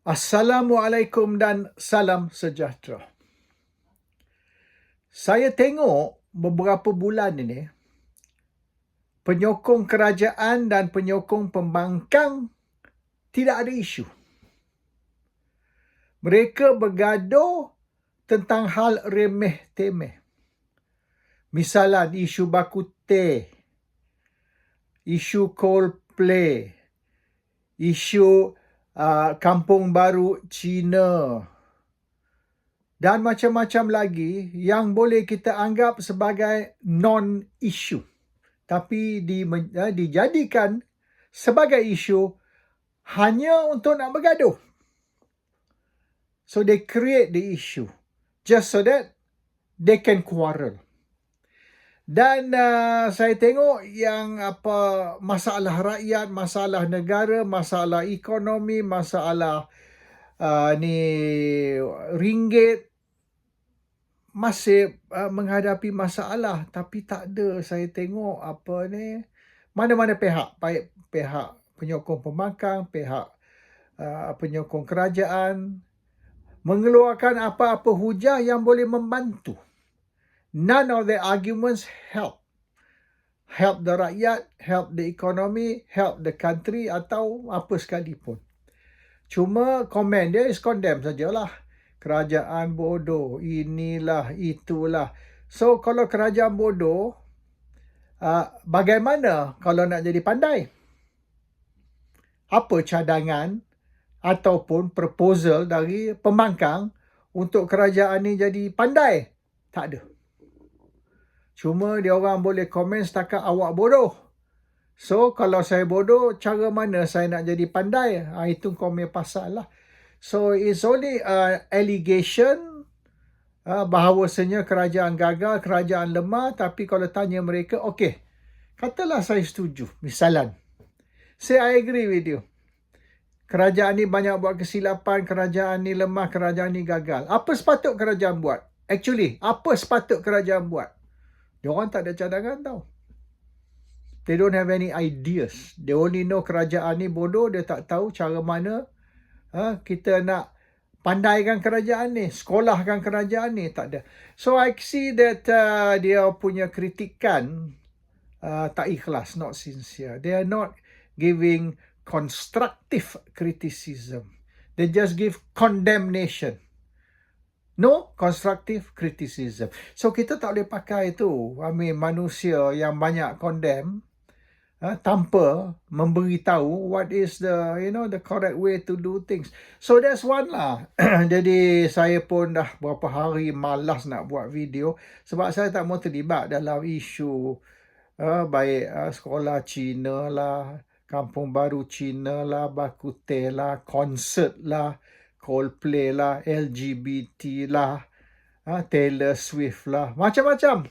Assalamualaikum dan salam sejahtera. Saya tengok beberapa bulan ini, penyokong kerajaan dan penyokong pembangkang tidak ada isu. Mereka bergaduh tentang hal remeh-temeh. Misalan isu baku teh, isu Coldplay, isu Kampung Baru Cina, dan macam-macam lagi yang boleh kita anggap sebagai non-issue, tapi dijadikan sebagai isu hanya untuk nak bergaduh. So they create the issue just so that they can quarrel. Dan saya tengok yang masalah rakyat, masalah negara, masalah ekonomi, masalah ringgit masih menghadapi masalah, tapi tak ada saya tengok mana-mana pihak, baik pihak penyokong pembangkang, pihak penyokong kerajaan mengeluarkan apa-apa hujah yang boleh membantu. None of the arguments help the rakyat, help the economy, help the country atau apa sekalipun. Cuma komen dia is condemn sajalah. Kerajaan bodoh, inilah, itulah. So kalau kerajaan bodoh, bagaimana kalau nak jadi pandai? Apa cadangan ataupun proposal dari pembangkang untuk kerajaan ni jadi pandai? Tak ada. Cuma dia orang boleh komen setakat awak bodoh. So kalau saya bodoh, cara mana saya nak jadi pandai? Itu komen pasal lah. So it's only allegation bahawasanya kerajaan gagal, kerajaan lemah. Tapi kalau tanya mereka, okey, katalah saya setuju. Misalan, say I agree with you. Kerajaan ni banyak buat kesilapan, kerajaan ni lemah, kerajaan ni gagal. Apa sepatut kerajaan buat? Actually, apa sepatut kerajaan buat? Diorang tak ada cadangan tau. They don't have any ideas. They only know kerajaan ni bodoh. Dia tak tahu cara mana kita nak pandaikan kerajaan ni, sekolahkan kerajaan ni. Tak ada. So I see that dia punya kritikan tak ikhlas, not sincere. They are not giving constructive criticism. They just give condemnation. No constructive criticism. So kita tak boleh pakai itu. Manusia yang banyak condemn tanpa memberitahu what is the correct way to do things. So that's one lah. Jadi saya pun dah berapa hari malas nak buat video sebab saya tak mau terlibat dalam isu baik sekolah Cina lah, Kampung Baru Cina lah, baku teh lah, konsert lah, Coldplay lah, LGBT lah, Taylor Swift lah, macam-macam.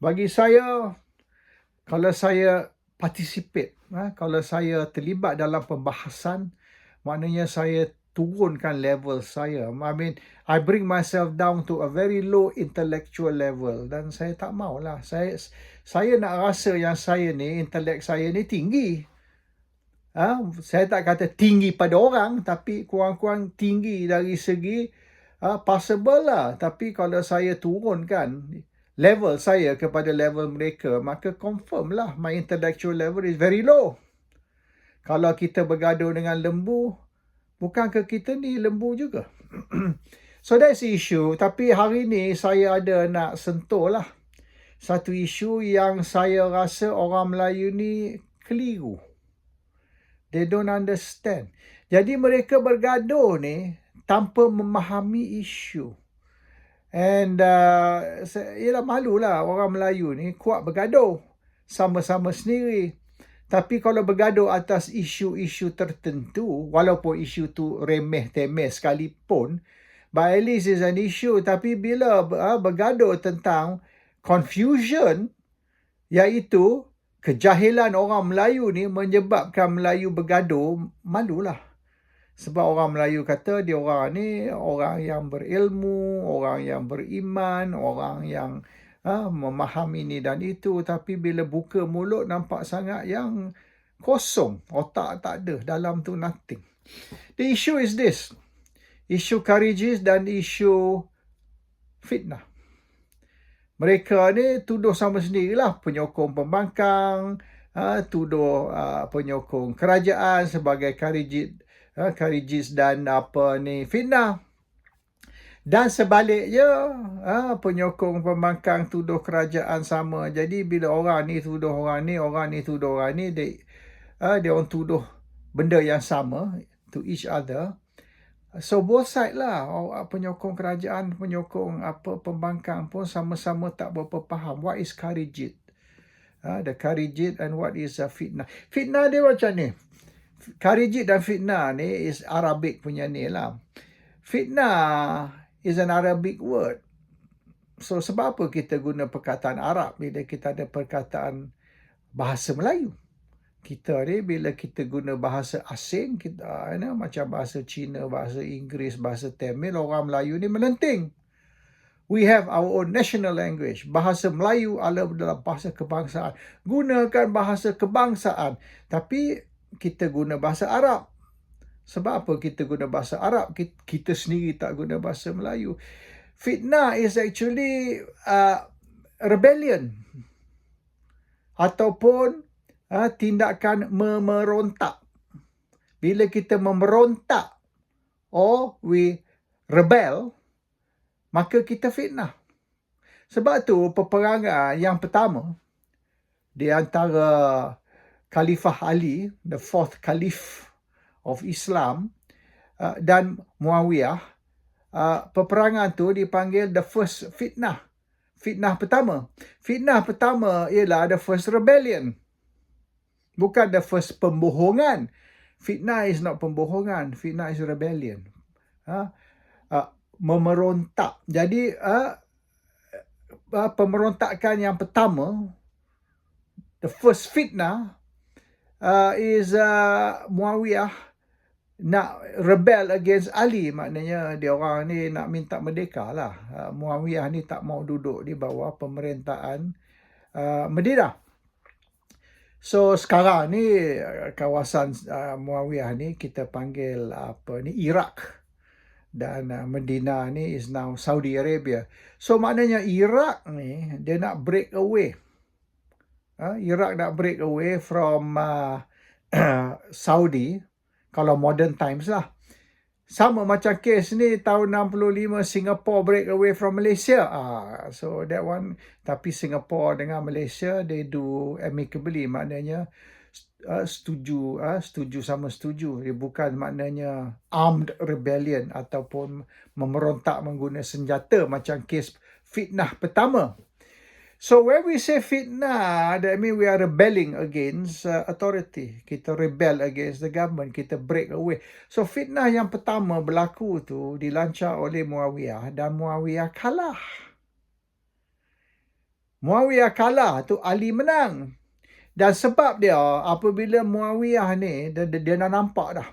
Bagi saya, kalau saya participate, kalau saya terlibat dalam pembahasan, maknanya saya turunkan level saya. I bring myself down to a very low intellectual level dan saya tak maulah. Saya nak rasa yang saya ni, intelek saya ni tinggi. Saya tak kata tinggi pada orang, tapi kurang-kurang tinggi dari segi possible lah. Tapi kalau saya turunkan level saya kepada level mereka, maka confirm lah my intellectual level is very low. Kalau kita bergaduh dengan lembu, bukankah kita ni lembu juga? So that's issue. Tapi hari ni saya ada nak sentuh lah satu isu yang saya rasa orang Melayu ni keliru. They don't understand. Jadi mereka bergaduh ni tanpa memahami isu. And ialah malulah orang Melayu ni kuat bergaduh sama-sama sendiri. Tapi kalau bergaduh atas isu-isu tertentu, walaupun isu tu remeh-temeh sekalipun, but at least is an issue. Tapi bila bergaduh tentang confusion, iaitu kejahilan orang Melayu ni menyebabkan Melayu bergaduh, malulah. Sebab orang Melayu kata dia orang ni orang yang berilmu, orang yang beriman, orang yang memahami ini dan itu. Tapi bila buka mulut nampak sangat yang Kosong. Otak tak ada. Dalam tu nothing. The issue is this. Isu Kharijis dan isu fitnah. Mereka ni tuduh sama sendirilah penyokong pembangkang, tuduh penyokong kerajaan sebagai Kharijis dan fitnah. Dan sebaliknya, penyokong pembangkang tuduh kerajaan sama. Jadi bila orang ni tuduh orang ni tuduh orang ni, dia orang tuduh benda yang sama to each other. So both side lah, penyokong kerajaan, penyokong pembangkang pun sama-sama tak berapa faham what is Kharijit. The Kharijit and what is fitnah. Fitnah dia macam ni. Kharijit dan fitnah ni is Arabic punya ni lah. Fitnah is an Arabic word. So sebab apa kita guna perkataan Arab bila kita ada perkataan bahasa Melayu? Kita ni bila kita guna bahasa asing, kita macam bahasa Cina, bahasa Inggeris, bahasa Tamil, orang Melayu ni melenting. We have our own national language. Bahasa Melayu adalah bahasa kebangsaan. Gunakan bahasa kebangsaan. Tapi kita guna bahasa Arab. Sebab apa kita guna bahasa Arab? Kita sendiri tak guna bahasa Melayu. Fitnah is actually rebellion. Ataupun tindakan memerontak. Bila kita memerontak or we rebel, maka kita fitnah. Sebab tu peperangan yang pertama di antara Khalifah Ali, the fourth Caliph of Islam, dan Muawiyah, peperangan tu dipanggil the first fitnah. Fitnah pertama. Fitnah pertama ialah the first rebellion. Bukan the first pembohongan. Fitnah is not pembohongan. Fitnah is rebellion. Memerontak. Jadi, pemberontakan yang pertama, the first fitnah, is Muawiyah nak rebel against Ali. Maknanya dia orang ni nak minta merdeka lah. Muawiyah ni tak mau duduk di bawah pemerintahan Madinah. So sekarang ni kawasan Muawiyah ni kita panggil Iraq, dan Madinah ni is now Saudi Arabia. So maknanya Iraq ni dia nak break away. Iraq nak break away from Saudi, kalau modern times lah. Sama macam kes ni tahun 65 Singapore break away from Malaysia. So that one, tapi Singapore dengan Malaysia they do amicably, maknanya setuju sama setuju. Dia bukan maknanya armed rebellion ataupun memerontak menggunakan senjata macam kes fitnah pertama. So when we say fitnah, that means we are rebelling against authority. Kita rebel against the government. Kita break away. So fitnah yang pertama berlaku tu dilancar oleh Muawiyah, dan Muawiyah kalah. Muawiyah kalah tu Ali menang. Dan sebab dia, apabila Muawiyah ni, dia dah nampak dah,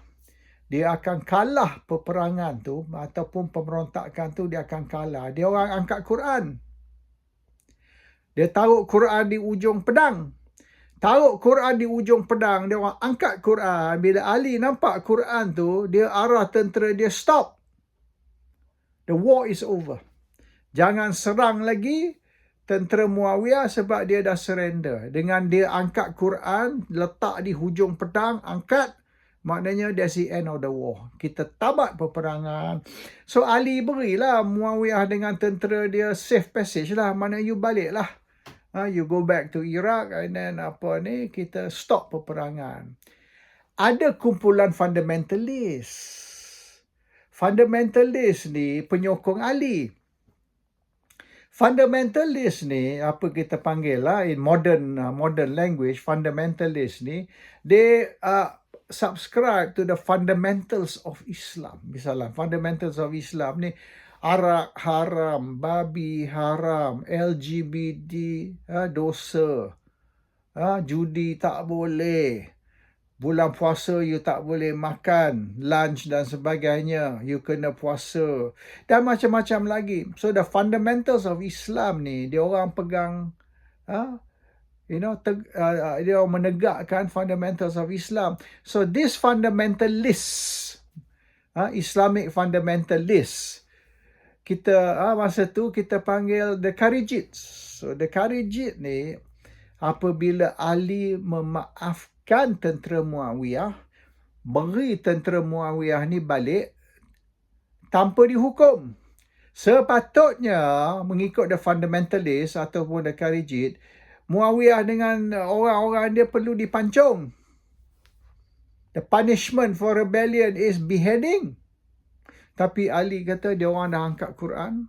dia akan kalah peperangan tu ataupun pemberontakan tu, dia akan kalah. Dia orang angkat Quran. Dia taruh Quran di ujung pedang. Taruh Quran di ujung pedang, dia orang angkat Quran. Bila Ali nampak Quran tu, dia arah tentera dia, stop. The war is over. Jangan serang lagi tentera Muawiyah sebab dia dah surrender. Dengan dia angkat Quran, letak di hujung pedang, angkat, maknanya that's the end of the war. Kita tamat peperangan. So Ali berilah Muawiyah dengan tentera dia safe passage lah. Mana you balik lah. You go back to Iraq, and then kita stop peperangan. Ada kumpulan fundamentalist. Fundamentalist ni penyokong Ali. Fundamentalist ni, apa kita panggil lah in modern language, fundamentalist ni, they subscribe to the fundamentals of Islam. Misalnya, fundamentals of Islam ni, arak haram, babi haram, LGBT dosa, judi tak boleh, bulan puasa you tak boleh makan, lunch dan sebagainya, you kena puasa, dan macam-macam lagi. So the fundamentals of Islam ni, dia orang pegang dia menegakkan fundamentals of Islam. So this fundamentalists, Islamic fundamentalists, kita masa tu kita panggil the Kharijites. So the Kharijit ni, apabila Ali memaafkan tentera Muawiyah, beri tentera Muawiyah ni balik tanpa dihukum. Sepatutnya mengikut the fundamentalist ataupun the Kharijit, Muawiyah dengan orang-orang dia perlu dipancung. The punishment for rebellion is beheading. Tapi Ali kata dia orang dah angkat Quran.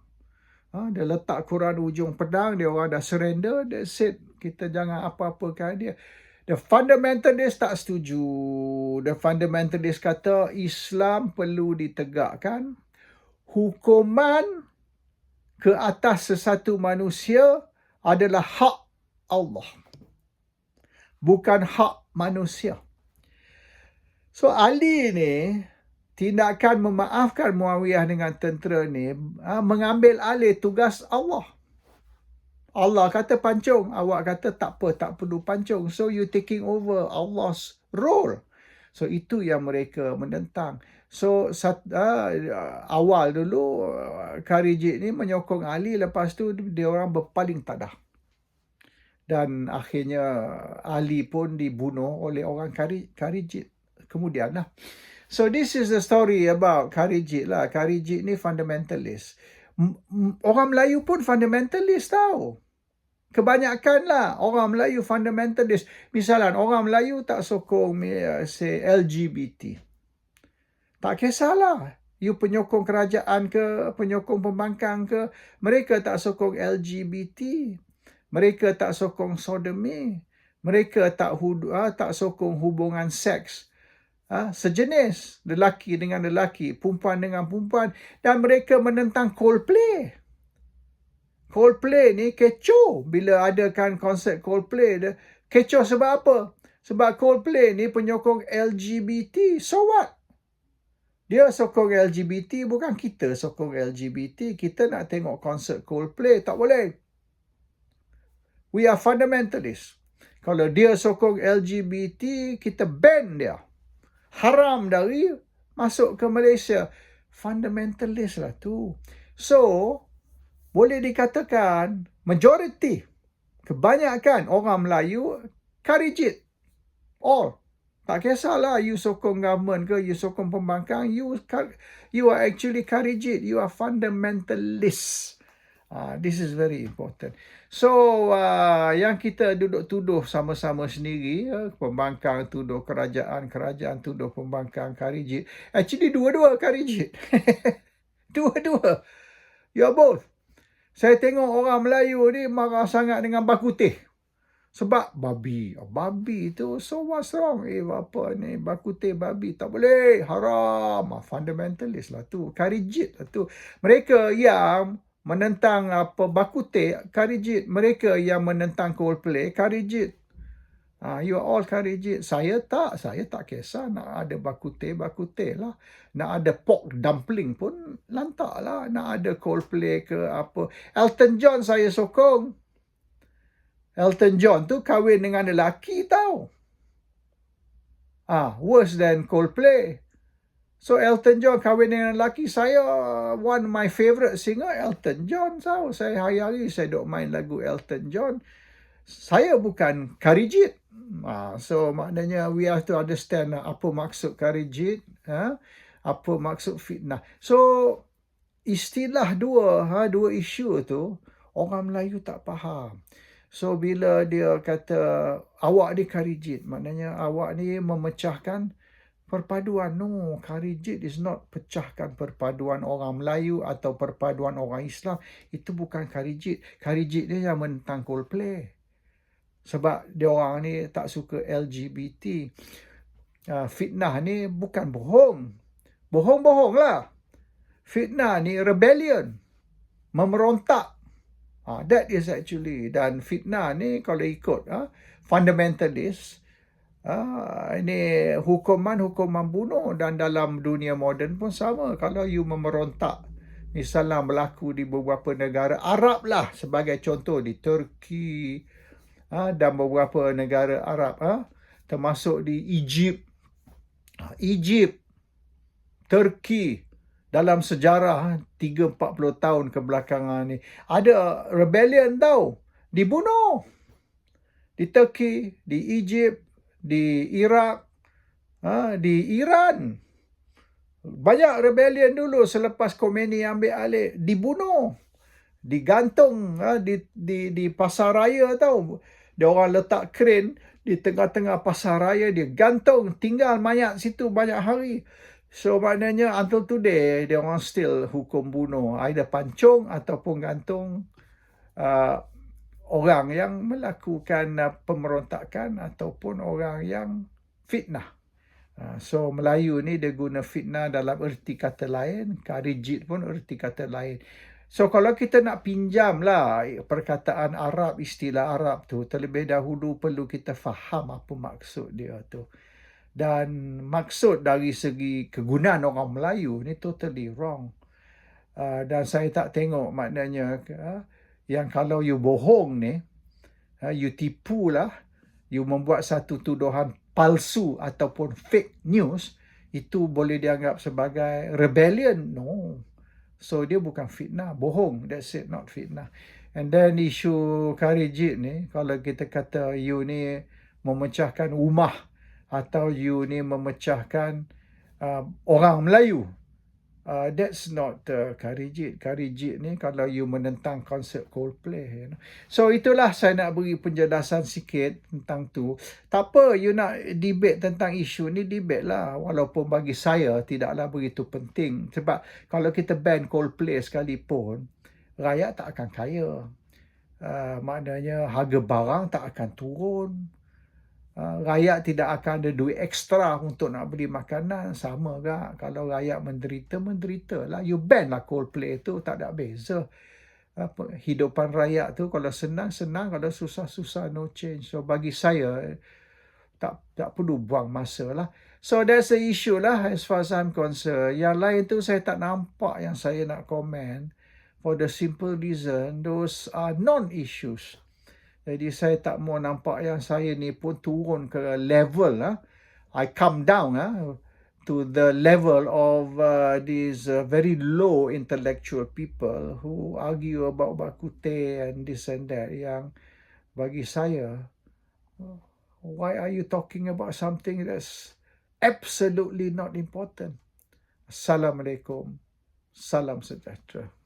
Dia letak Quran ujung pedang, dia orang dah surrender. Dia said kita jangan apa-apakan dia. The fundamentalist tak setuju. The fundamentalist kata Islam perlu ditegakkan. Hukuman ke atas sesuatu manusia adalah hak Allah, bukan hak manusia. So Ali ni tindakan memaafkan Muawiyah dengan tentera ni mengambil alih tugas Allah. Allah kata pancung, awak kata tak apa, tak perlu pancung. So you taking over Allah's role. So itu yang mereka menentang. So awal dulu Kharijit ni menyokong Ali, lepas tu dia orang berpaling tadah. Dan akhirnya Ali pun dibunuh oleh orang Kharijit kemudian lah. So this is the story about Kharijit lah. Kharijit ni fundamentalist. Orang Melayu pun fundamentalist tau. Kebanyakan lah orang Melayu fundamentalist. Misalnya orang Melayu tak sokong say LGBT. Tak kisahlah. You penyokong kerajaan ke, penyokong pembangkang ke, mereka tak sokong LGBT. Mereka tak sokong sodomi. Mereka tak sokong hubungan seks sejenis, lelaki dengan lelaki, perempuan dengan perempuan. Dan mereka menentang Coldplay. Coldplay ni kecoh bila adakan konsert Coldplay. Kecoh sebab apa? Sebab Coldplay ni penyokong LGBT. So what? Dia sokong LGBT, bukan kita sokong LGBT. Kita nak tengok konsert Coldplay, tak boleh. We are fundamentalists. Kalau dia sokong LGBT, kita ban dia. Haram dari masuk ke Malaysia. Fundamentalist lah tu. So, boleh dikatakan majority, kebanyakan orang Melayu Kharijit. All. Tak kisahlah you sokong government ke, you sokong pembangkang, you are actually Kharijit. You are fundamentalists. This is very important. So, yang kita duduk tuduh sama-sama sendiri, pembangkang tuduh kerajaan, kerajaan tuduh pembangkang Kharijit. Actually, dua-dua Kharijit. Dua-dua. You are both. Saya tengok orang Melayu ni marah sangat dengan bakuteh. Sebab babi. Babi tu, so what's wrong? Apa ni, bakuteh babi. Tak boleh. Haram. Fundamentalist lah tu. Kharijit lah tu. Mereka yang menentang bakuteh, Kharijit. Mereka yang menentang Coldplay, Kharijit. You are all Kharijit. Saya tak kisah. Nak ada bakuteh lah. Nak ada pork dumpling pun lantak lah. Nak ada Coldplay ke apa. Elton John saya sokong. Elton John tu kahwin dengan lelaki tau. Worse than Coldplay. So Elton John kahwin dengan lelaki. Saya one of my favourite singer Elton John tau. Saya hari-hari saya duk main lagu Elton John. Saya bukan Kharijit. So maknanya we have to understand apa maksud Kharijit, apa maksud fitnah. So istilah dua isu tu orang Melayu tak faham. So bila dia kata awak ni Kharijit, maknanya awak ni memecahkan perpaduan. No, Kharijit is not pecahkan perpaduan orang Melayu atau perpaduan orang Islam. Itu bukan Kharijit. Kharijit ni yang menentang Coldplay. Sebab dia orang ni tak suka LGBT. Fitnah ni bukan bohong. Bohong-bohong lah. Fitnah ni rebellion. Memerontak. That is actually. Dan fitnah ni kalau ikut fundamentalist, ini hukuman bunuh. Dan dalam dunia moden pun sama. Kalau you memerontak, misalnya berlaku di beberapa negara Arab lah sebagai contoh, di Turki, dan beberapa negara Arab, termasuk di Egypt, Turki. Dalam sejarah 30-40 tahun kebelakangan ni ada rebellion tau, dibunuh di Turki, di Egypt, di Iraq, di Iran. Banyak rebellion dulu selepas Khomeini ambil alih, dibunuh, digantung di pasar raya tau. Dia orang letak kren di tengah-tengah pasar raya, dia gantung, tinggal mayat situ banyak hari. So maknanya until today dia orang still hukum bunuh, either pancung ataupun gantung orang yang melakukan pemberontakan ataupun orang yang fitnah. So Melayu ni dia guna fitnah dalam erti kata lain, karijit pun erti kata lain. So kalau kita nak pinjam lah perkataan Arab, istilah Arab tu, terlebih dahulu perlu kita faham apa maksud dia tu. Dan maksud dari segi kegunaan orang Melayu ni totally wrong. Dan saya tak tengok maknanya yang kalau you bohong ni, you tipu lah, you membuat satu tuduhan palsu ataupun fake news, itu boleh dianggap sebagai rebellion. No. So dia bukan fitnah, bohong. That's it, not fitnah. And then isu karijit ni, kalau kita kata you ni memecahkan rumah atau you ni memecahkan orang Melayu, that's not karijit. Karijit ni kalau you menentang konsep Coldplay. So itulah saya nak beri penjelasan sikit tentang tu. Tak apa, you nak debate tentang isu ni, debate lah. Walaupun bagi saya tidaklah begitu penting. Sebab kalau kita ban Coldplay sekalipun, rakyat tak akan kaya. Maknanya harga barang tak akan turun. Rakyat tidak akan ada duit ekstra untuk nak beli makanan. Sama ke? Kalau rakyat menderita lah. You ban lah Coldplay tu, tak ada beza. Hidupan rakyat tu kalau senang, kalau susah, no change. So bagi saya, tak perlu buang masa lah. So that's the issue lah as far as I'm concerned. Yang lain tu saya tak nampak yang saya nak komen. For the simple reason, those are non-issues. Jadi saya tak mau nampak yang saya ni pun turun ke level. I come down to the level of these very low intellectual people who argue about bak kuteh and this and that. Yang bagi saya, why are you talking about something that's absolutely not important? Assalamualaikum. Salam sejahtera.